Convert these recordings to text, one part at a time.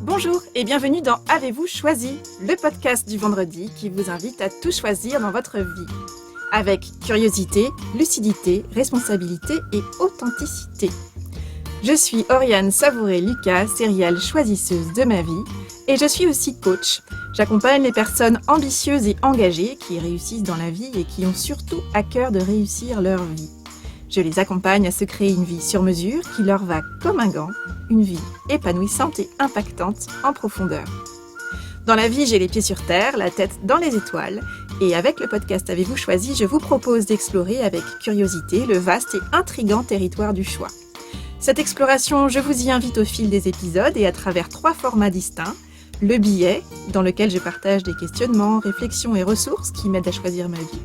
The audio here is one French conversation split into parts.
Bonjour et bienvenue dans Avez-vous choisi, le podcast du vendredi qui vous invite à tout choisir dans votre vie. Avec curiosité, lucidité, responsabilité et authenticité. Je suis Oriane Savouré-Lucas, serial choisisseuse de ma vie, et je suis aussi coach. J'accompagne les personnes ambitieuses et engagées qui réussissent dans la vie et qui ont surtout à cœur de réussir leur vie. Je les accompagne à se créer une vie sur mesure qui leur va comme un gant, une vie épanouissante et impactante en profondeur. Dans la vie, j'ai les pieds sur terre, la tête dans les étoiles, et avec le podcast Avez-vous choisi, je vous propose d'explorer avec curiosité le vaste et intrigant territoire du choix. Cette exploration, je vous y invite au fil des épisodes et à travers 3 formats distincts. Le billet, dans lequel je partage des questionnements, réflexions et ressources qui m'aident à choisir ma vie.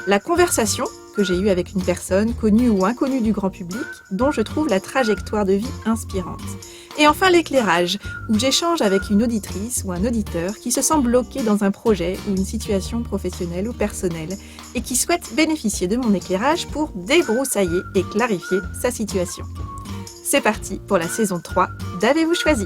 La conversation, que j'ai eue avec une personne, connue ou inconnue du grand public, dont je trouve la trajectoire de vie inspirante. Et enfin l'éclairage, où j'échange avec une auditrice ou un auditeur qui se sent bloqué dans un projet ou une situation professionnelle ou personnelle et qui souhaite bénéficier de mon éclairage pour débroussailler et clarifier sa situation. C'est parti pour la saison 3 d'Avez-vous choisi ?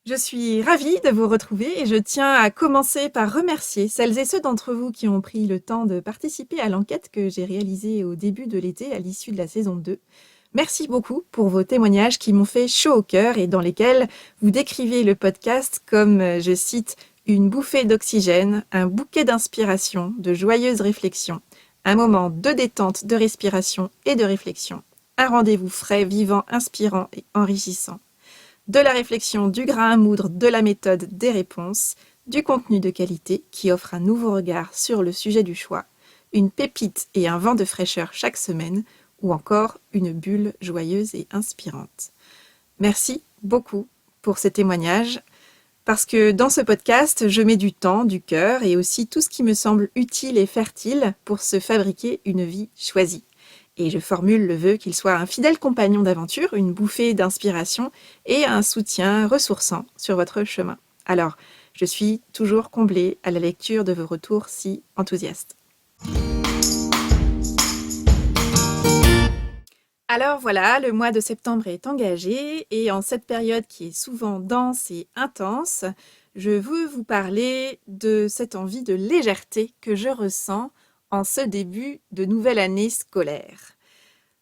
Je suis ravie de vous retrouver et je tiens à commencer par remercier celles et ceux d'entre vous qui ont pris le temps de participer à l'enquête que j'ai réalisée au début de l'été à l'issue de la saison 2. Merci beaucoup pour vos témoignages qui m'ont fait chaud au cœur et dans lesquels vous décrivez le podcast comme, je cite, une bouffée d'oxygène, un bouquet d'inspiration, de joyeuses réflexions, un moment de détente, de respiration et de réflexion, un rendez-vous frais, vivant, inspirant et enrichissant. De la réflexion, du grain à moudre, de la méthode, des réponses, du contenu de qualité qui offre un nouveau regard sur le sujet du choix, une pépite et un vent de fraîcheur chaque semaine, ou encore une bulle joyeuse et inspirante. Merci beaucoup pour ces témoignages, parce que dans ce podcast, je mets du temps, du cœur et aussi tout ce qui me semble utile et fertile pour se fabriquer une vie choisie. Et je formule le vœu qu'il soit un fidèle compagnon d'aventure, une bouffée d'inspiration et un soutien ressourçant sur votre chemin. Alors, je suis toujours comblée à la lecture de vos retours si enthousiastes. Alors voilà, le mois de septembre est engagé et en cette période qui est souvent dense et intense, je veux vous parler de cette envie de légèreté que je ressens en ce début de nouvelle année scolaire.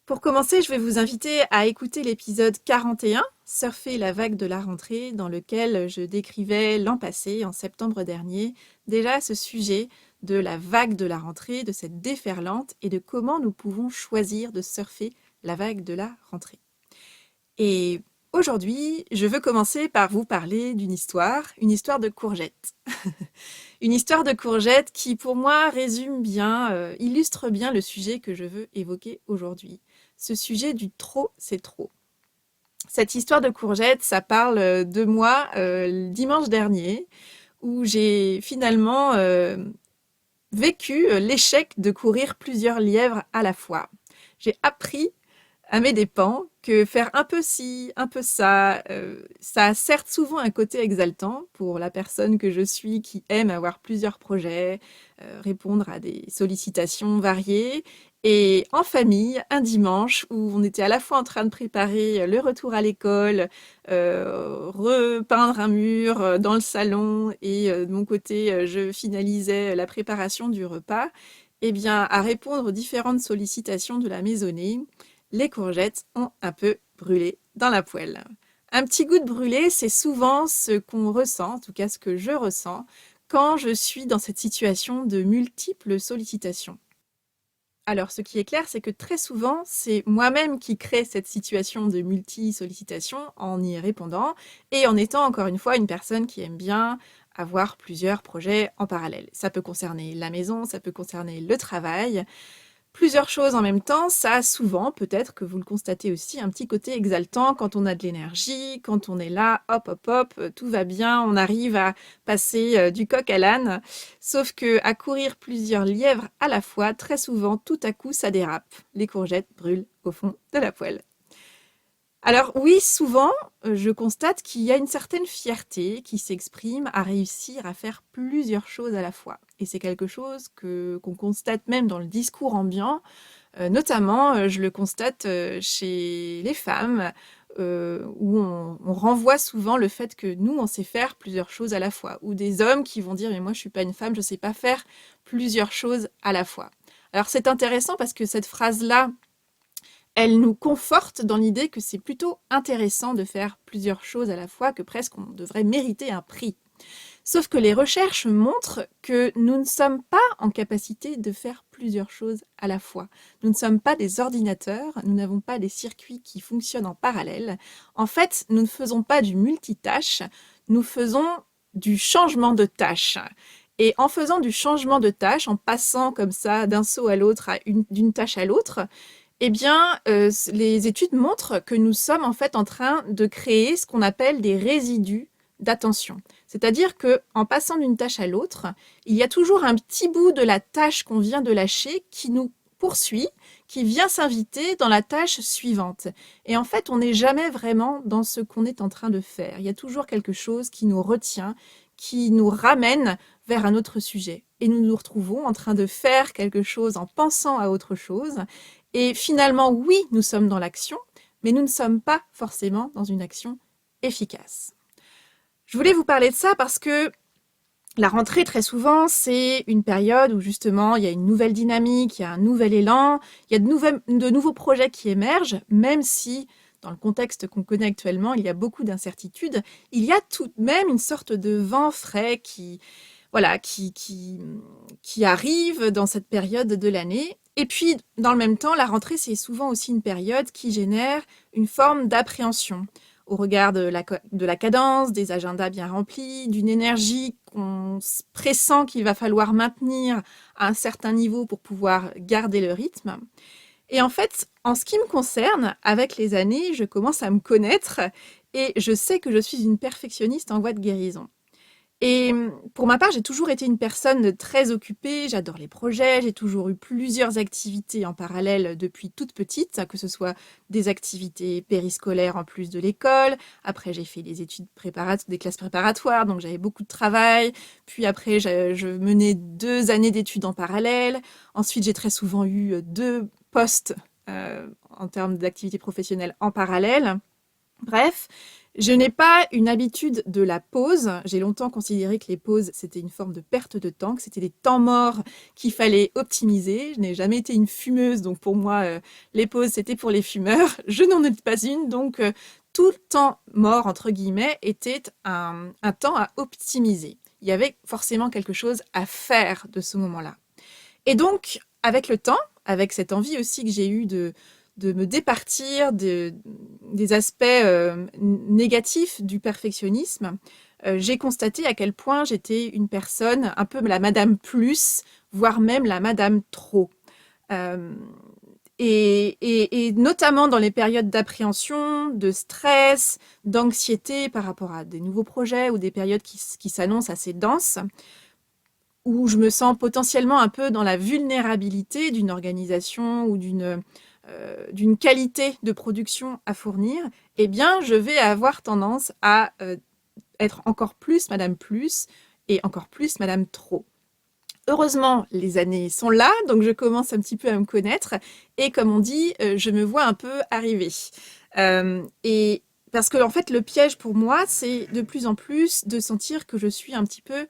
Pour commencer, je vais vous inviter à écouter l'épisode 41, Surfer la vague de la rentrée, dans lequel je décrivais l'an passé, en septembre dernier, déjà ce sujet de la vague de la rentrée, de cette déferlante et de comment nous pouvons choisir de surfer la vague de la rentrée. Et aujourd'hui, je veux commencer par vous parler d'une histoire, une histoire de courgette. Une histoire de courgette qui, pour moi, résume bien, illustre bien le sujet que je veux évoquer aujourd'hui. Ce sujet du trop, c'est trop. Cette histoire de courgette, ça parle de moi dimanche dernier, où j'ai finalement vécu l'échec de courir plusieurs lièvres à la fois. J'ai appris à mes dépens que faire un peu ci, un peu ça, ça a certes souvent un côté exaltant pour la personne que je suis qui aime avoir plusieurs projets, répondre à des sollicitations variées. Et en famille, un dimanche où on était à la fois en train de préparer le retour à l'école, repeindre un mur dans le salon et de mon côté, je finalisais la préparation du repas, eh bien, à répondre aux différentes sollicitations de la maisonnée, les courgettes ont un peu brûlé dans la poêle. Un petit goût de brûlé, c'est souvent ce qu'on ressent, en tout cas ce que je ressens, quand je suis dans cette situation de multiples sollicitations. Alors, ce qui est clair, c'est que très souvent, c'est moi-même qui crée cette situation de multi-sollicitation en y répondant et en étant encore une fois une personne qui aime bien avoir plusieurs projets en parallèle. Ça peut concerner la maison, ça peut concerner le travail. Plusieurs choses en même temps, ça a souvent, peut-être que vous le constatez aussi, un petit côté exaltant quand on a de l'énergie, quand on est là, hop, hop, hop, tout va bien, on arrive à passer du coq à l'âne. Sauf que à courir plusieurs lièvres à la fois, très souvent, tout à coup, ça dérape. Les courgettes brûlent au fond de la poêle. Alors oui, souvent, je constate qu'il y a une certaine fierté qui s'exprime à réussir à faire plusieurs choses à la fois. Et c'est quelque chose qu'on constate même dans le discours ambiant. Notamment, je le constate, chez les femmes, où on renvoie souvent le fait que nous, on sait faire plusieurs choses à la fois. Ou des hommes qui vont dire: «Mais moi, je suis pas une femme, je sais pas faire plusieurs choses à la fois». Alors c'est intéressant parce que cette phrase-là, elle nous conforte dans l'idée que c'est plutôt intéressant de faire plusieurs choses à la fois, que presque on devrait mériter un prix. Sauf que les recherches montrent que nous ne sommes pas en capacité de faire plusieurs choses à la fois. Nous ne sommes pas des ordinateurs, nous n'avons pas des circuits qui fonctionnent en parallèle. En fait, nous ne faisons pas du multitâche, nous faisons du changement de tâche. Et en faisant du changement de tâche, en passant comme ça d'un saut à l'autre, d'une tâche à l'autre, eh bien, les études montrent que nous sommes en fait en train de créer ce qu'on appelle des résidus d'attention. C'est-à-dire que en passant d'une tâche à l'autre, il y a toujours un petit bout de la tâche qu'on vient de lâcher qui nous poursuit, qui vient s'inviter dans la tâche suivante. Et en fait, on n'est jamais vraiment dans ce qu'on est en train de faire. Il y a toujours quelque chose qui nous retient, qui nous ramène vers un autre sujet. Et nous nous retrouvons en train de faire quelque chose en pensant à autre chose. Et finalement, oui, nous sommes dans l'action, mais nous ne sommes pas forcément dans une action efficace. Je voulais vous parler de ça parce que la rentrée, très souvent, c'est une période où justement il y a une nouvelle dynamique, il y a un nouvel élan, il y a de nouveaux projets qui émergent, même si dans le contexte qu'on connaît actuellement, il y a beaucoup d'incertitudes, il y a tout de même une sorte de vent frais voilà, qui arrive dans cette période de l'année. Et puis, dans le même temps, la rentrée, c'est souvent aussi une période qui génère une forme d'appréhension au regard de la cadence, des agendas bien remplis, d'une énergie qu'on pressent qu'il va falloir maintenir à un certain niveau pour pouvoir garder le rythme. Et en fait, en ce qui me concerne, avec les années, je commence à me connaître et je sais que je suis une perfectionniste en voie de guérison. Et pour ma part, j'ai toujours été une personne très occupée, j'adore les projets, j'ai toujours eu plusieurs activités en parallèle depuis toute petite, que ce soit des activités périscolaires en plus de l'école, après j'ai fait des études des classes préparatoires, donc j'avais beaucoup de travail, puis après je menais 2 années d'études en parallèle, ensuite j'ai très souvent eu 2 postes en termes d'activités professionnelles en parallèle. Bref, je n'ai pas une habitude de la pause. J'ai longtemps considéré que les pauses, c'était une forme de perte de temps, que c'était des temps morts qu'il fallait optimiser. Je n'ai jamais été une fumeuse, donc pour moi, les pauses, c'était pour les fumeurs. Je n'en ai pas une, donc tout le temps mort, entre guillemets, était un temps à optimiser. Il y avait forcément quelque chose à faire de ce moment-là. Et donc, avec le temps, avec cette envie aussi que j'ai eue de me départir des aspects négatifs du perfectionnisme, j'ai constaté à quel point j'étais une personne un peu la madame plus, voire même la madame trop. Euh, et notamment dans les périodes d'appréhension, de stress, d'anxiété par rapport à des nouveaux projets ou des périodes qui s'annoncent assez denses, où je me sens potentiellement un peu dans la vulnérabilité d'une organisation ou d'une qualité de production à fournir, eh bien, je vais avoir tendance à être encore plus Madame Plus et encore plus Madame Trop. Heureusement, les années sont là, donc je commence un petit peu à me connaître et comme on dit, je me vois un peu arriver. Et parce que en fait, le piège pour moi, c'est de plus en plus de sentir que je suis un petit peu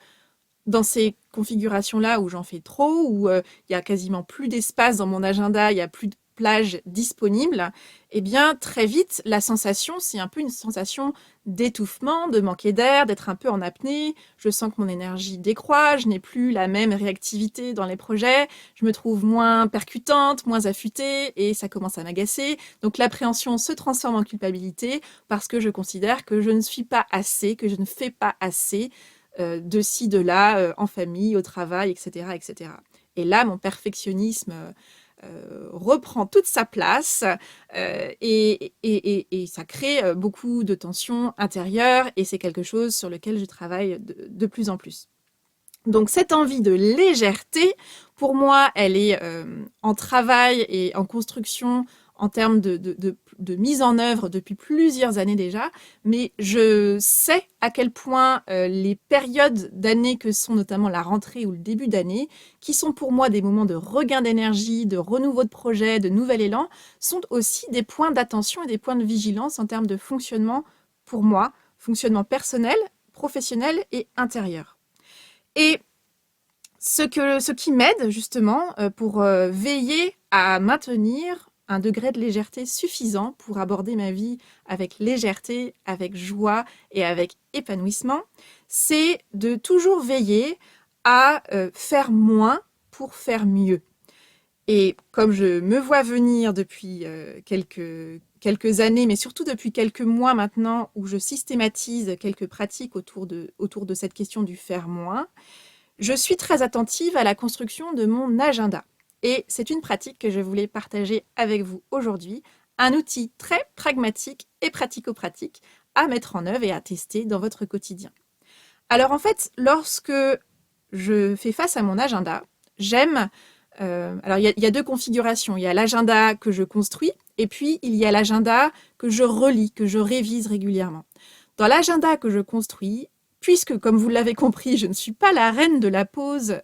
dans ces configurations-là où j'en fais trop, où il y a quasiment plus d'espace dans mon agenda, il y a plus de plage disponible, eh bien très vite la sensation, c'est un peu une sensation d'étouffement, de manquer d'air, d'être un peu en apnée. Je sens que mon énergie décroît, je n'ai plus la même réactivité dans les projets, je me trouve moins percutante, moins affûtée et ça commence à m'agacer. Donc l'appréhension se transforme en culpabilité parce que je considère que je ne suis pas assez, que je ne fais pas assez de ci, de là, en famille, au travail, etc., etc. Et là, mon perfectionnisme reprend toute sa place et ça crée beaucoup de tensions intérieures et c'est quelque chose sur lequel je travaille de plus en plus. Donc cette envie de légèreté, pour moi, elle est en travail et en construction en termes de mise en œuvre depuis plusieurs années déjà, mais je sais à quel point les périodes d'année que sont notamment la rentrée ou le début d'année, qui sont pour moi des moments de regain d'énergie, de renouveau de projet, de nouvel élan, sont aussi des points d'attention et des points de vigilance en termes de fonctionnement pour moi, fonctionnement personnel, professionnel et intérieur. Et ce qui m'aide justement pour veiller à maintenir un degré de légèreté suffisant pour aborder ma vie avec légèreté, avec joie et avec épanouissement, c'est de toujours veiller à faire moins pour faire mieux. Et comme je me vois venir depuis quelques années, mais surtout depuis quelques mois maintenant, où je systématise quelques pratiques autour de cette question du faire moins, je suis très attentive à la construction de mon agenda. Et c'est une pratique que je voulais partager avec vous aujourd'hui, un outil très pragmatique et pratico-pratique à mettre en œuvre et à tester dans votre quotidien. Alors en fait, lorsque je fais face à mon agenda, j'aime... alors il y a deux configurations. Il y a l'agenda que je construis et puis il y a l'agenda que je relis, que je révise régulièrement. Dans l'agenda que je construis, puisque, comme vous l'avez compris, je ne suis pas la reine de la pause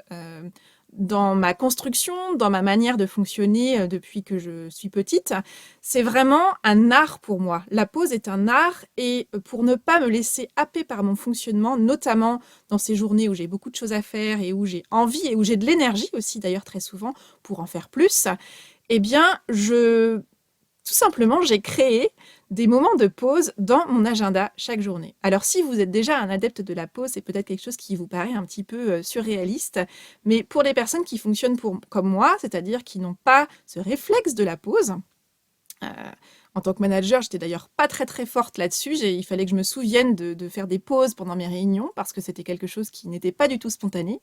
dans ma construction, dans ma manière de fonctionner depuis que je suis petite, c'est vraiment un art pour moi. La pause est un art et pour ne pas me laisser happer par mon fonctionnement, notamment dans ces journées où j'ai beaucoup de choses à faire et où j'ai envie et où j'ai de l'énergie aussi d'ailleurs très souvent pour en faire plus, eh bien, tout simplement, j'ai créé des moments de pause dans mon agenda chaque journée. Alors si vous êtes déjà un adepte de la pause, c'est peut-être quelque chose qui vous paraît un petit peu surréaliste, mais pour les personnes qui fonctionnent comme moi, c'est-à-dire qui n'ont pas ce réflexe de la pause, en tant que manager, j'étais d'ailleurs pas très très forte là-dessus. Il fallait que je me souvienne de faire des pauses pendant mes réunions parce que c'était quelque chose qui n'était pas du tout spontané.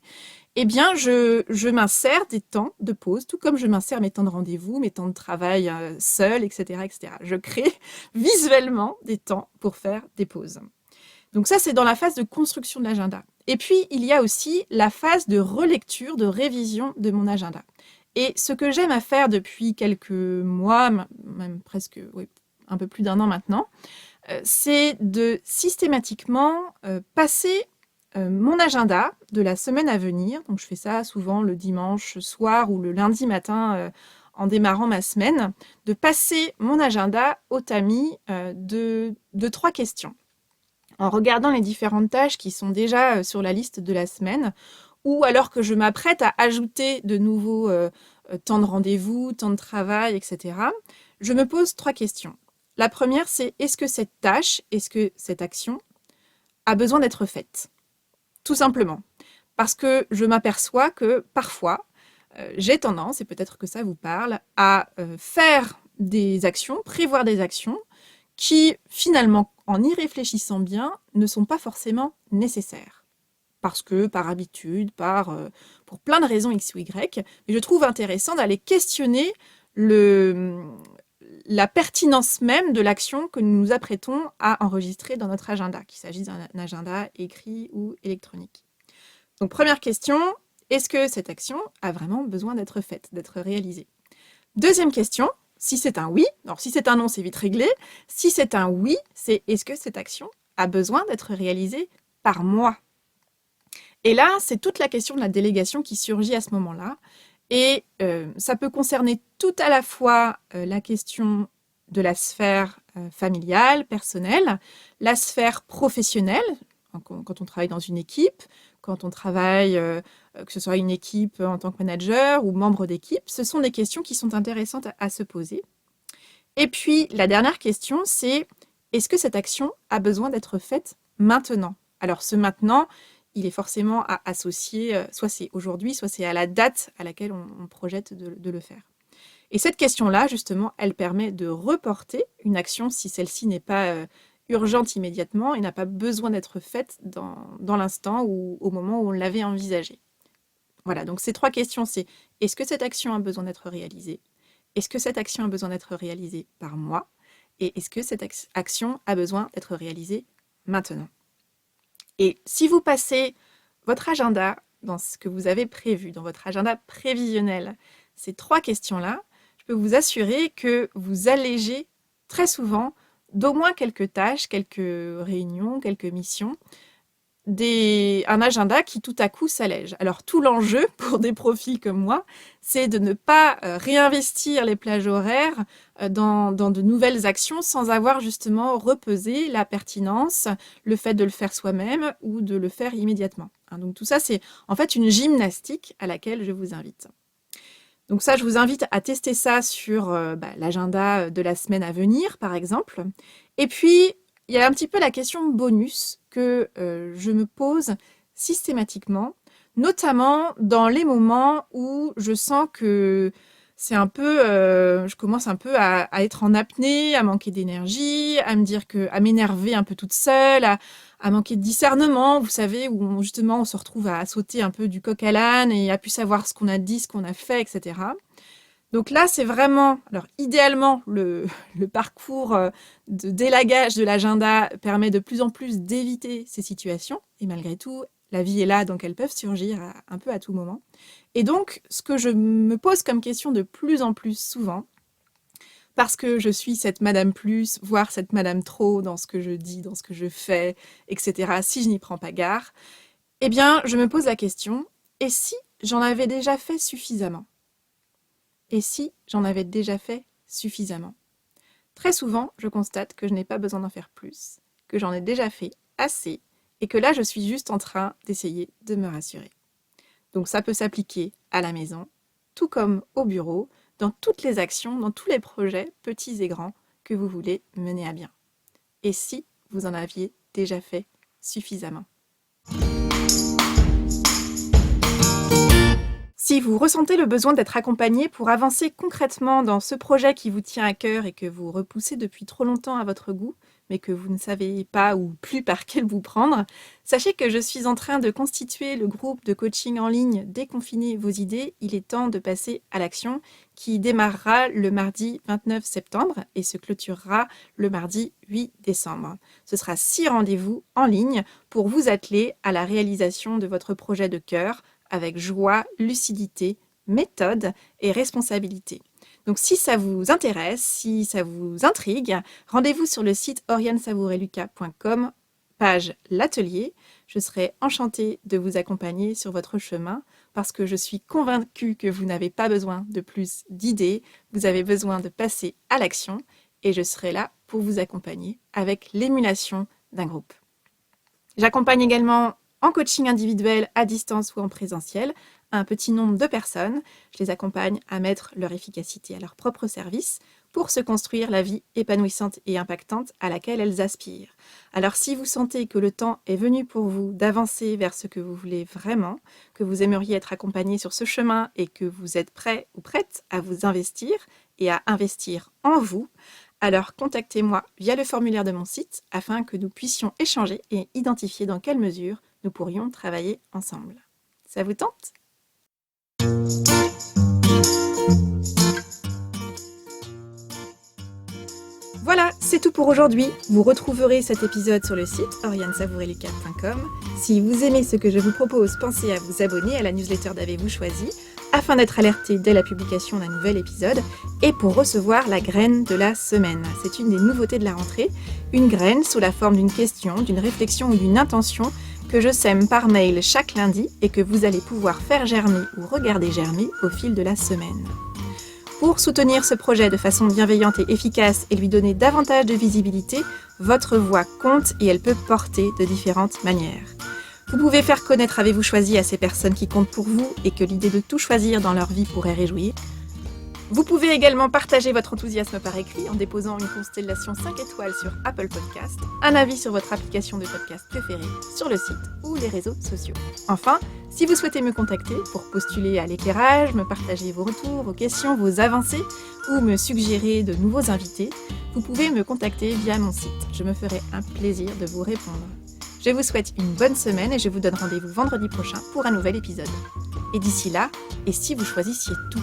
Eh bien, je m'insère des temps de pause, tout comme je m'insère mes temps de rendez-vous, mes temps de travail seul, etc., etc. Je crée visuellement des temps pour faire des pauses. Donc ça, c'est dans la phase de construction de l'agenda. Et puis, il y a aussi la phase de relecture, de révision de mon agenda. Et ce que j'aime à faire depuis quelques mois, même presque oui, un peu plus d'1 an maintenant, c'est de systématiquement passer mon agenda de la semaine à venir. Donc je fais ça souvent le dimanche soir ou le lundi matin en démarrant ma semaine, de passer mon agenda au tamis de 3 questions. En regardant les différentes tâches qui sont déjà sur la liste de la semaine, ou alors que je m'apprête à ajouter de nouveaux temps de rendez-vous, temps de travail, etc., je me pose 3 questions. La première, c'est est-ce que cette tâche, est-ce que cette action a besoin d'être faite? Tout simplement. Parce que je m'aperçois que parfois, j'ai tendance, et peut-être que ça vous parle, à faire des actions, prévoir des actions qui, finalement, en y réfléchissant bien, ne sont pas forcément nécessaires. Parce que, par habitude, pour plein de raisons X ou Y, mais je trouve intéressant d'aller questionner la pertinence même de l'action que nous nous apprêtons à enregistrer dans notre agenda, qu'il s'agisse d'un agenda écrit ou électronique. Donc, première question, est-ce que cette action a vraiment besoin d'être faite, d'être réalisée? Deuxième question, si c'est un oui, alors si c'est un non, c'est vite réglé. Si c'est un oui, c'est est-ce que cette action a besoin d'être réalisée par moi? Et là, c'est toute la question de la délégation qui surgit à ce moment-là. Et ça peut concerner tout à la fois la question de la sphère familiale, personnelle, la sphère professionnelle, quand on travaille dans une équipe, quand on travaille, que ce soit une équipe en tant que manager ou membre d'équipe, ce sont des questions qui sont intéressantes à se poser. Et puis, la dernière question, c'est est-ce que cette action a besoin d'être faite maintenant? Alors, ce maintenant, il est forcément à associer, soit c'est aujourd'hui, soit c'est à la date à laquelle on projette de le faire. Et cette question-là, justement, elle permet de reporter une action si celle-ci n'est pas urgente immédiatement et n'a pas besoin d'être faite dans l'instant ou au moment où on l'avait envisagée. Voilà, donc ces 3 questions, c'est est-ce que cette action a besoin d'être réalisée? Est-ce que cette action a besoin d'être réalisée par moi? Et est-ce que cette action a besoin d'être réalisée maintenant? Et si vous passez votre agenda dans ce que vous avez prévu, dans votre agenda prévisionnel, ces 3 questions-là, je peux vous assurer que vous allégez très souvent d'au moins quelques tâches, quelques réunions, quelques missions, un agenda qui tout à coup s'allège. Alors tout l'enjeu pour des profils comme moi, c'est de ne pas réinvestir les plages horaires dans de nouvelles actions sans avoir justement repesé la pertinence, le fait de le faire soi-même ou de le faire immédiatement. Donc tout ça, c'est en fait une gymnastique à laquelle je vous invite. Donc ça, je vous invite à tester ça sur l'agenda de la semaine à venir, par exemple. Et puis, il y a un petit peu la question bonus que je me pose systématiquement, notamment dans les moments où je sens que c'est un peu, je commence un peu à être en apnée, à manquer d'énergie, à m'énerver un peu toute seule, à manquer de discernement, vous savez, où justement on se retrouve à sauter un peu du coq à l'âne et à plus savoir ce qu'on a dit, ce qu'on a fait, etc. Donc là, c'est vraiment, alors idéalement, le parcours de délagage de l'agenda permet de plus en plus d'éviter ces situations. Et malgré tout, la vie est là, donc elles peuvent surgir un peu à tout moment. Et donc, ce que je me pose comme question de plus en plus souvent, parce que je suis cette madame plus, voire cette madame trop dans ce que je dis, dans ce que je fais, etc., si je n'y prends pas garde, eh bien, je me pose la question, et si j'en avais déjà fait suffisamment ? Et si j'en avais déjà fait suffisamment ? Très souvent, je constate que je n'ai pas besoin d'en faire plus, que j'en ai déjà fait assez, et que là, je suis juste en train d'essayer de me rassurer. Donc ça peut s'appliquer à la maison, tout comme au bureau, dans toutes les actions, dans tous les projets, petits et grands, que vous voulez mener à bien. Et si vous en aviez déjà fait suffisamment ? Si vous ressentez le besoin d'être accompagné pour avancer concrètement dans ce projet qui vous tient à cœur et que vous repoussez depuis trop longtemps à votre goût, mais que vous ne savez pas ou plus par quel bout prendre, sachez que je suis en train de constituer le groupe de coaching en ligne Déconfinez vos idées, il est temps de passer à l'action, qui démarrera le mardi 29 septembre et se clôturera le mardi 8 décembre. Ce sera 6 rendez-vous en ligne pour vous atteler à la réalisation de votre projet de cœur, avec joie, lucidité, méthode et responsabilité. Donc si ça vous intéresse, si ça vous intrigue, rendez-vous sur le site oriansavoureluca.com, page l'atelier. Je serai enchantée de vous accompagner sur votre chemin parce que je suis convaincue que vous n'avez pas besoin de plus d'idées, vous avez besoin de passer à l'action et je serai là pour vous accompagner avec l'émulation d'un groupe. J'accompagne également en coaching individuel, à distance ou en présentiel, un petit nombre de personnes. Je les accompagne à mettre leur efficacité à leur propre service pour se construire la vie épanouissante et impactante à laquelle elles aspirent. Alors si vous sentez que le temps est venu pour vous d'avancer vers ce que vous voulez vraiment, que vous aimeriez être accompagné sur ce chemin et que vous êtes prêt ou prête à vous investir et à investir en vous, alors contactez-moi via le formulaire de mon site afin que nous puissions échanger et identifier dans quelle mesure nous pourrions travailler ensemble. Ça vous tente ? Voilà, c'est tout pour aujourd'hui. Vous retrouverez cet épisode sur le site oriansavoureluca.com. Si vous aimez ce que je vous propose, pensez à vous abonner à la newsletter d'Avez-vous choisi afin d'être alerté dès la publication d'un nouvel épisode et pour recevoir la graine de la semaine. C'est une des nouveautés de la rentrée, une graine sous la forme d'une question, d'une réflexion ou d'une intention que je sème par mail chaque lundi et que vous allez pouvoir faire germer ou regarder germer au fil de la semaine. Pour soutenir ce projet de façon bienveillante et efficace et lui donner davantage de visibilité, votre voix compte et elle peut porter de différentes manières. Vous pouvez faire connaître Avez-vous choisi à ces personnes qui comptent pour vous et que l'idée de tout choisir dans leur vie pourrait réjouir. Vous pouvez également partager votre enthousiasme par écrit en déposant une constellation 5 étoiles sur Apple Podcast, un avis sur votre application de podcast préférée, sur le site ou les réseaux sociaux. Enfin, si vous souhaitez me contacter pour postuler à l'éclairage, me partager vos retours, vos questions, vos avancées ou me suggérer de nouveaux invités, vous pouvez me contacter via mon site. Je me ferai un plaisir de vous répondre. Je vous souhaite une bonne semaine et je vous donne rendez-vous vendredi prochain pour un nouvel épisode. Et d'ici là, et si vous choisissiez tout ?